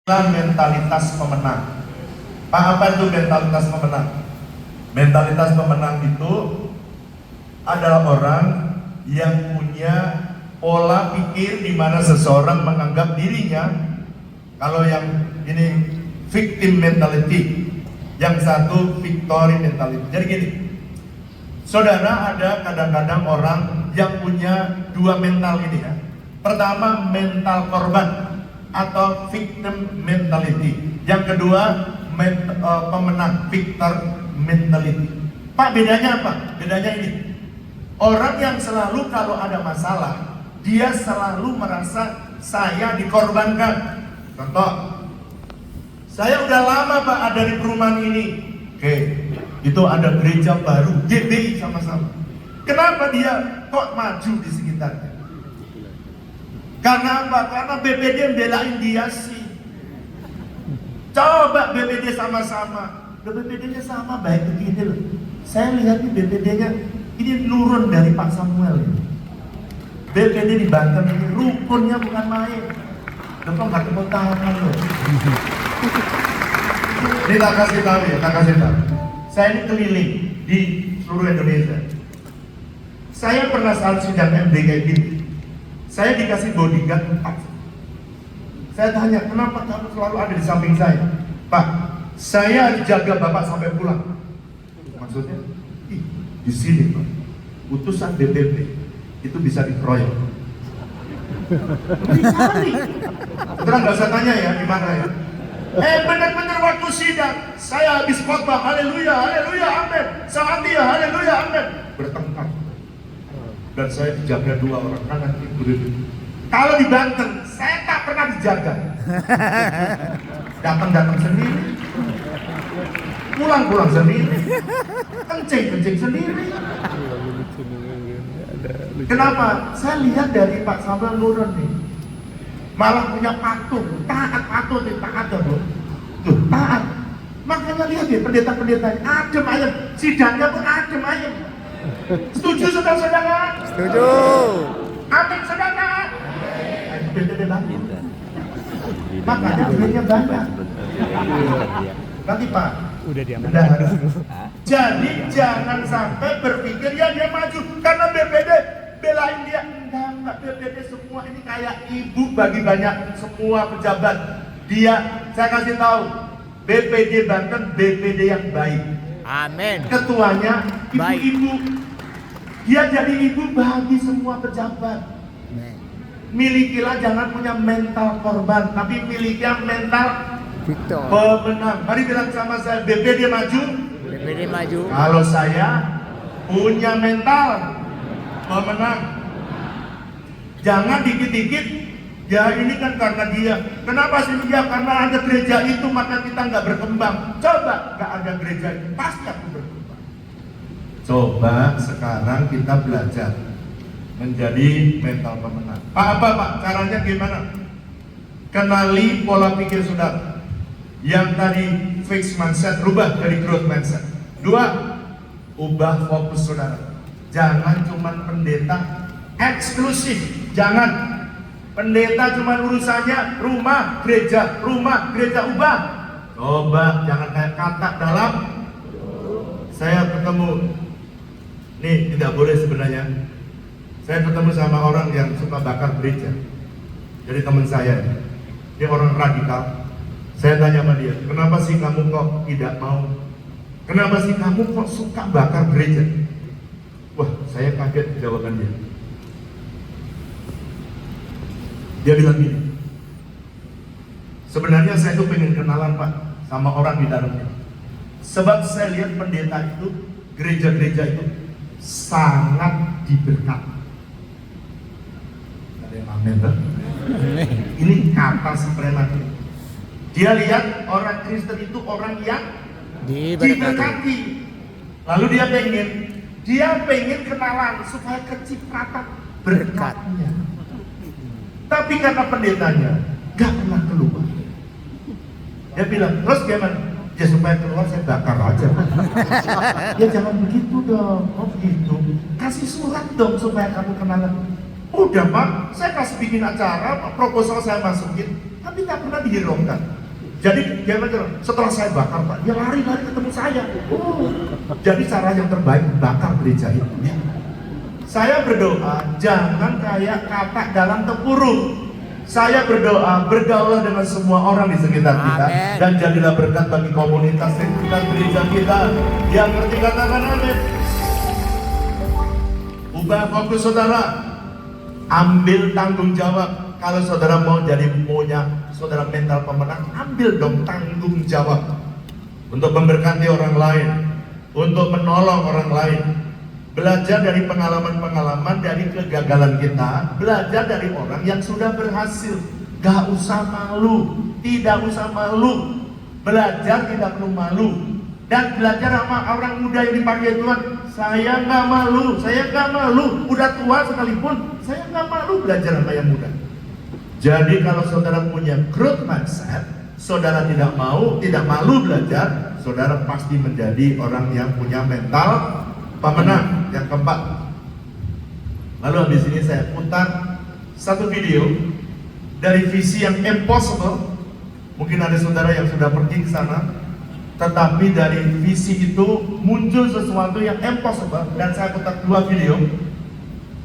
Mentalitas pemenang. Pak, apa itu mentalitas pemenang? Mentalitas pemenang itu adalah orang yang punya pola pikir di mana seseorang menganggap dirinya, kalau yang ini victim mentality, yang satu victory mentality. Jadi gini, saudara, ada kadang-kadang orang yang punya dua mental ini ya. Pertama, mental korban atau victim mentality. Yang kedua, pemenang, victor mentality. Pak, bedanya apa? Bedanya ini. Orang yang selalu kalau ada masalah, dia selalu merasa saya dikorbankan. Contoh, saya udah lama Pak ada di perumahan ini. Oke, itu ada gereja baru, GBI sama-sama. Kenapa dia kok maju di sekitarnya? Karena apa? Karena BPD belain dia sih. Coba BPD sama-sama. BPD-nya sama baik begini loh. Saya lihat nih BPD-nya ini nurun dari Pak Samuel ya. BPD di Banten ini rukunnya bukan main. Kok nggak tepuk tangan loh. Ini tak kasih tahu ya, tak kasih tahu. Saya ini keliling di seluruh Indonesia. Saya pernah saat sidang MD kayak gini. Saya dikasih bodyguard 4. Saya tanya, kenapa kamu selalu ada di samping saya? Pak, saya jaga Bapak sampai pulang. Maksudnya? Di sini Pak, utusan BPP itu bisa dikeroyok. Terang nggak usah tanya ya, gimana ya? Benar-benar waktu sidang, saya habis khotbah, haleluya, haleluya, amin. Saat dia, haleluya, amin. Bertengkar. Dan saya dijaga 2 orang kanan kiri. Kalau di Banten, saya tak pernah dijaga. Datang sendiri, pulang sendiri, kencing sendiri. Kenapa? Saya lihat dari Pak Samuel nurun nih, malah punya patung, taat ya bro, tuh taat. Makanya lihat ya pendeta-pendeta adem ayem, sidangnya pun adem ayem. Setuju saudara-saudara? Setuju. Amin saudara. BPD banyak. Makanya duitnya banyak. Nanti Pak. Udah diaman. Jadi jangan sampai berpikir ya dia maju karena BPD belain dia. Enggak, BPD semua ini kayak ibu bagi banyak semua pejabat. Saya kasih tahu, BPD Banten BPD yang baik. Amin. Ketuanya ibu-ibu. Dia jadi ibu bagi semua pejabat. Milikilah jangan punya mental korban, tapi milikilah mental Victor. pemenang. Mari bilang sama saya, BPD maju. BPD maju. Kalau saya punya mental pemenang. Jangan dikit-dikit, ya ini kan karena dia. Kenapa sih dia? Karena ada gereja itu maka kita nggak berkembang. Coba nggak ada gereja itu, pasti aku berkembang. Coba sekarang kita belajar menjadi mental pemenang. Pak, caranya gimana? Kenali pola pikir saudara. Yang tadi fixed mindset, rubah dari growth mindset. 2, ubah fokus saudara. Jangan cuma pendeta eksklusif. Jangan. Pendeta cuma urusannya rumah, gereja, ubah. Coba jangan kayak kata dalam. Saya ketemu, nih tidak boleh sebenarnya. Saya ketemu sama orang yang suka bakar gereja. Jadi teman saya, dia orang radikal. Saya tanya sama dia, kenapa sih kamu kok tidak mau? Kenapa sih kamu kok suka bakar gereja? Wah, saya kaget jawaban dia. Dia bilang gini, sebenarnya saya tuh pengen kenalan Pak sama orang di dalamnya. Sebab saya lihat pendeta itu, gereja-gereja itu sangat diberkati. Amin. Ini kata suprematik. Dia lihat orang Kristen itu orang yang diberkati. Lalu dia pengen kenalan supaya kecipratan berkatnya. Tapi karena pendetanya gak pernah keluar. Dia bilang, terus gimana? Ya supaya keluar saya bakar aja. Ya jangan begitu dong. Oh begitu. Kasih surat dong supaya kamu kenalan. Udah Pak, saya kasih bikin acara, proposal saya masukin. Tapi tapi tak pernah dihiraukan. Jadi dia bilang, setelah saya bakar Pak, dia lari-lari ketemu saya. Jadi cara yang terbaik bakar gereja itu. Ya. Saya berdoa, jangan kayak katak dalam tempurung. Saya berdoa, bergaullah dengan semua orang di sekitar kita. Amen. Dan jadilah berkat bagi komunitas sekitar gereja kita. Yang ngerti katakan amin. Ubah fokus saudara. Ambil tanggung jawab. Kalau saudara mau jadi saudara mental pemenang, ambil dong tanggung jawab. Untuk memberkati orang lain. Untuk menolong orang lain. Belajar dari pengalaman-pengalaman, dari kegagalan kita. Belajar dari orang yang sudah berhasil. Gak usah malu, tidak usah malu. Belajar tidak perlu malu. Dan belajar sama orang muda yang dipakai Tuhan. Saya gak malu, saya gak malu. Udah tua sekalipun, saya gak malu belajar sama yang muda. Jadi kalau saudara punya growth mindset, saudara tidak malu belajar, saudara pasti menjadi orang yang punya mental pemenang. Yang keempat, lalu habis ini saya putar satu video dari visi yang impossible. Mungkin ada saudara yang sudah pergi ke sana, tetapi dari visi itu muncul sesuatu yang impossible. Dan saya putar dua video,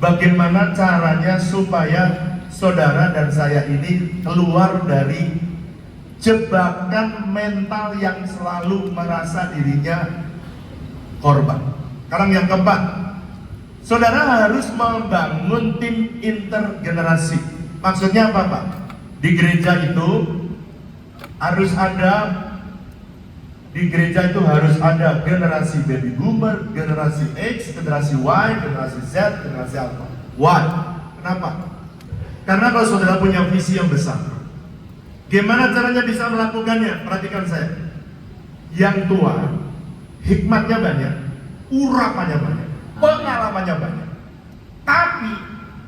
bagaimana caranya supaya saudara dan saya ini keluar dari jebakan mental yang selalu merasa dirinya korban. Sekarang yang keempat, saudara harus membangun tim intergenerasi. Maksudnya apa Pak? Di gereja itu harus ada generasi baby boomer, generasi X, generasi Y, generasi Z, generasi Alpha. Why? Kenapa? Karena kalau saudara punya visi yang besar, gimana caranya bisa melakukannya? Perhatikan saya. Yang tua, hikmatnya banyak, urapannya banyak, pengalamannya banyak, tapi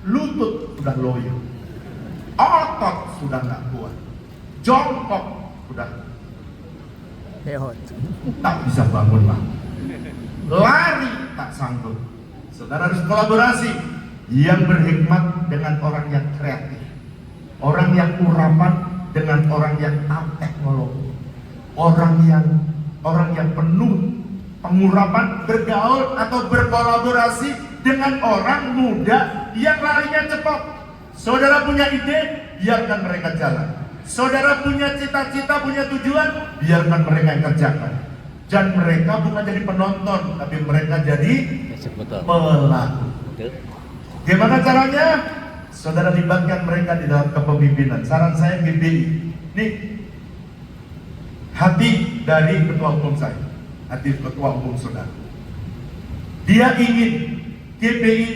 lutut sudah loyo, otot sudah nggak kuat, jongkok sudah Heot. tak bisa bangun lagi, lari tak sanggup. Saudara harus kolaborasi yang berhikmat dengan orang yang kreatif, orang yang urapan dengan orang yang tahu teknologi, orang yang penuh pengurapan, bergaul atau berkolaborasi dengan orang muda yang larinya cepat. Saudara punya ide, biarkan mereka jalan. Saudara punya cita-cita, punya tujuan, biarkan mereka yang kerjakan. Dan mereka bukan jadi penonton, tapi mereka jadi pelaku. Gimana caranya? Saudara libatkan mereka di dalam kepemimpinan. Saran saya GBI. Nih, hati dari ketua umum saya. Hati ketua umum saudara. Dia ingin GBI,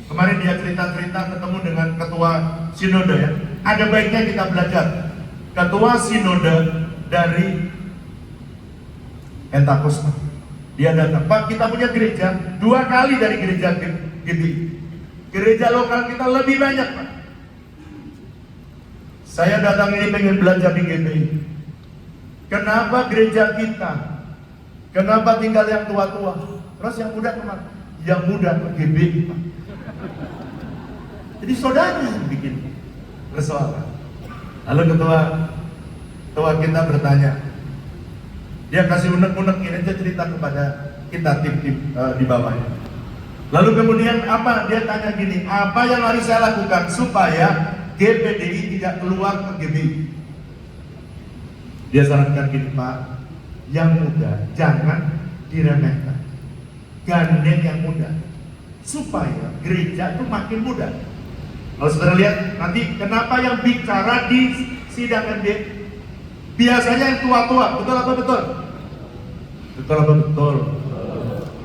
kemarin dia cerita-cerita ketemu dengan ketua sinode ya. Ada baiknya kita belajar. Ketua sinode dari Pentakosta. Dia datang, Pak kita punya gereja 2 kali dari gereja GBI. Gereja lokal kita lebih banyak Pak. Saya datang ini pengen belajar di GBI. Kenapa gereja kita? Kenapa tinggal yang tua-tua? Terus yang muda kemana? Yang muda ke GBI Pak. Jadi saudara yang bikin persoalan. Lalu ketua kita bertanya, dia kasih unek-unek ini aja cerita kepada kita tim di bawahnya. Lalu kemudian apa? Dia tanya gini, apa yang harus saya lakukan supaya GPDI tidak keluar ke GBI? Dia sarankan gini Pak, yang muda jangan diremehkan, gandeng yang muda supaya gereja itu makin muda. Kalau saudara lihat nanti kenapa yang bicara di sidang MD biasanya yang tua-tua, betul apa betul? Betul apa betul?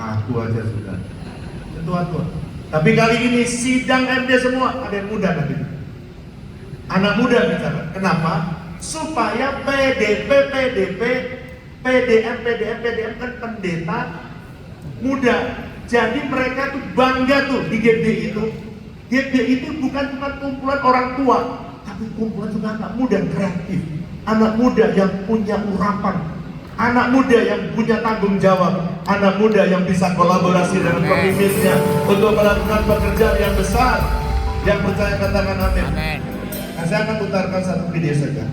Ngaku aja sudah. Tua-tua. Tapi kali ini sidang MD semua ada yang muda nanti. Anak muda bicara. Kenapa? Supaya PDP, PDM kan pendeta muda. Jadi mereka tuh bangga tuh di GBI itu. GBI itu bukan cuma kumpulan orang tua, tapi kumpulan juga anak muda yang kreatif, anak muda yang punya urapan, anak muda yang punya tanggung jawab, anak muda yang bisa kolaborasi dengan pemimpinnya untuk melakukan pekerjaan yang besar. Yang percaya katakan amin. Amin. Nah, saya akan putarkan satu video saja.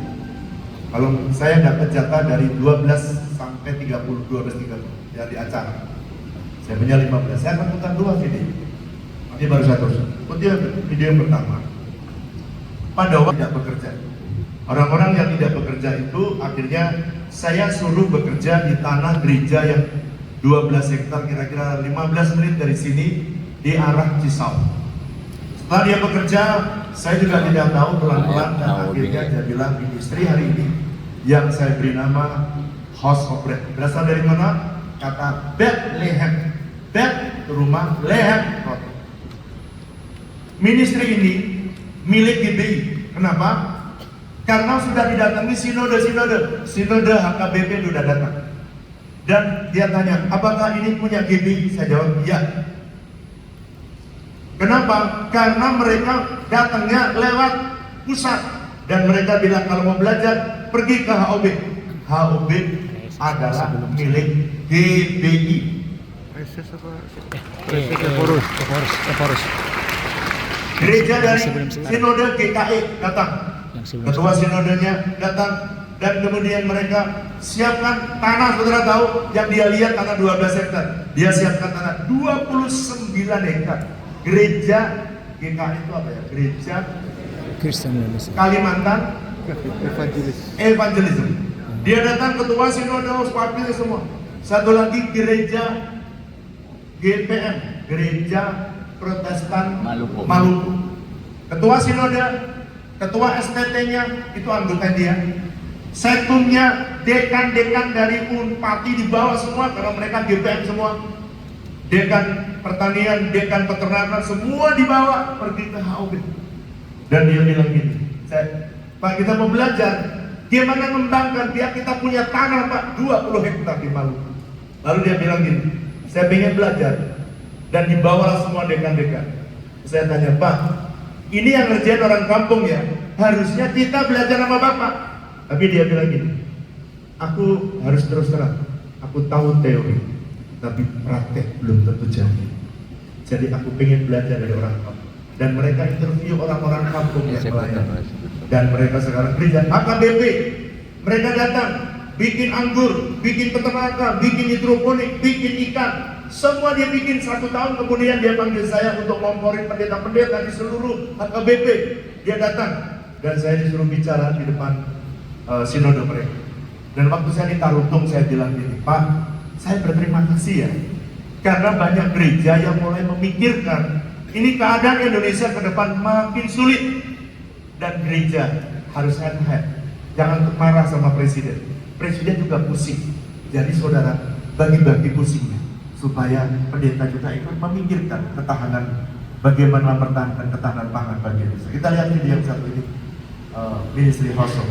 Kalau saya dapat jatah dari 12 sampai 30, 12.30 ya di acara. Saya punya 15, saya akan putar 2 video. Ini baru saya terus. Video yang pertama. Pada waktu tidak bekerja. Orang-orang yang tidak bekerja itu akhirnya saya suruh bekerja di tanah gereja yang 12 hektar, kira-kira 15 menit dari sini di arah Cisau. Setelah dia bekerja, saya juga tidak tahu, pelan-pelan dan akhirnya dia bilang industri hari ini yang saya beri nama House of Bread. Berasal dari mana? Kata Bethlehem. Beth rumah, Lehem roti. Ministry ini milik GBI. Kenapa? Karena sudah didatangi sinode HKBP sudah datang. Dan dia tanya, apakah ini punya GBI? Saya jawab, iya. Kenapa? Karena mereka datangnya lewat pusat. Dan mereka bilang kalau mau belajar, pergi ke HOB. HOB adalah milik GBI. Porus. Gereja dari Sinode GKI datang, ketua sinodenya datang, dan kemudian mereka siapkan tanah. Saudara tahu yang dia lihat tanah 12 hektar, dia siapkan tanah 29 hektar. Gereja GKI itu apa ya? Gereja Kristen Indonesia. Kalimantan Evangelism. Dia datang, ketua sinode, wakil semua. Satu lagi gereja GPM, Gereja Protestan Maluku. Ketua sinode, ketua STT-nya itu anggota dia. Setumnya, dekan-dekan dari Unpati dibawa semua karena mereka GPM semua. Dekan pertanian, dekan peternakan semua dibawa pergi ke HOB. Dan dia bilang gini, Pak, kita mau belajar gimana mengembangkan, biar kita punya tanah Pak 20 hektar di Maluku. Lalu dia bilang gini, saya pengen belajar. Dan dibawalah semua dekan-dekan. Saya tanya, Pak, ini yang ngerjain orang kampung ya, harusnya kita belajar sama Bapak. Tapi dia bilang gini, aku harus terus terang, aku tahu teori, tapi praktek belum tentu jadi. Jadi aku pengen belajar dari orang kampung. Dan mereka interview orang-orang kampung yang melayani. Dan mereka sekarang gereja HKBP, mereka datang, bikin anggur, bikin peternakan, bikin hidroponik, bikin ikan. Semua dia bikin 1 tahun, kemudian dia panggil saya untuk ngomporin pendeta-pendeta di seluruh HKBP. Dia datang dan saya disuruh bicara di depan sinode mereka. Dan waktu saya di Tarutung, saya bilang gini, Pak, saya berterima kasih ya, karena banyak gereja yang mulai memikirkan ini keadaan Indonesia ke depan makin sulit, dan gereja harus hand-hand. Jangan marah sama presiden. Presiden juga pusing. Jadi saudara, bagi-bagi pusingnya supaya pendeta juga ikut memikirkan ketahanan, bagaimana mempertahankan ketahanan pangan bagi Indonesia. Kita lihat video yang satu ini, Ministry House of